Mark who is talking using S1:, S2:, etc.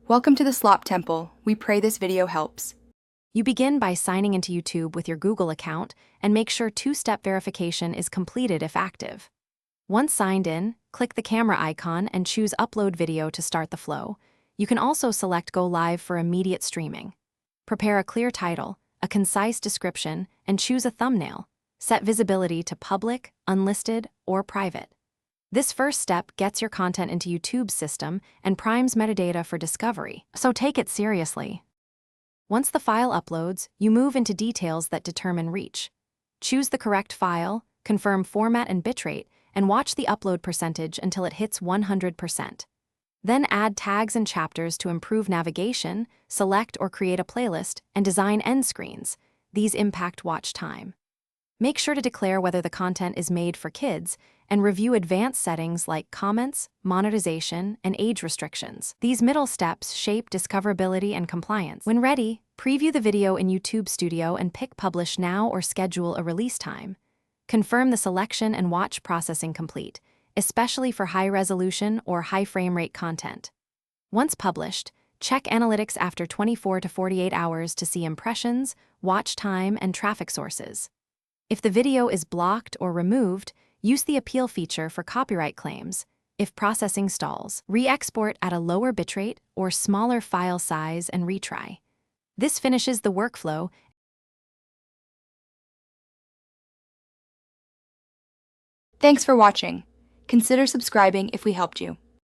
S1: Welcome to the Slop Temple. We pray this video helps.
S2: You begin by signing into YouTube with your Google account and make sure two-step verification is completed if active. Once signed in, click the camera icon and choose Upload Video to start the flow. You can also select Go Live for immediate streaming. Prepare a clear title, a concise description, and choose a thumbnail. Set visibility to public, unlisted, or private. This first step gets your content into YouTube's system and primes metadata for discovery, so take it seriously. Once the file uploads, you move into details that determine reach. Choose the correct file, confirm format and bitrate, and watch the upload percentage until it hits 100%. Then add tags and chapters to improve navigation, select or create a playlist, and design end screens. These impact watch time. Make sure to declare whether the content is made for kids and review advanced settings like comments, monetization, and age restrictions. These middle steps shape discoverability and compliance. When ready, preview the video in YouTube Studio and pick Publish Now or schedule a release time. Confirm the selection and watch processing complete, especially for high-resolution or high-frame-rate content. Once published, check analytics after 24 to 48 hours to see impressions, watch time, and traffic sources. If the video is blocked or removed, use the appeal feature for copyright claims. If processing stalls, re-export at a lower bitrate or smaller file size and retry. This finishes the workflow.
S1: Thanks for watching. Consider subscribing if we helped you.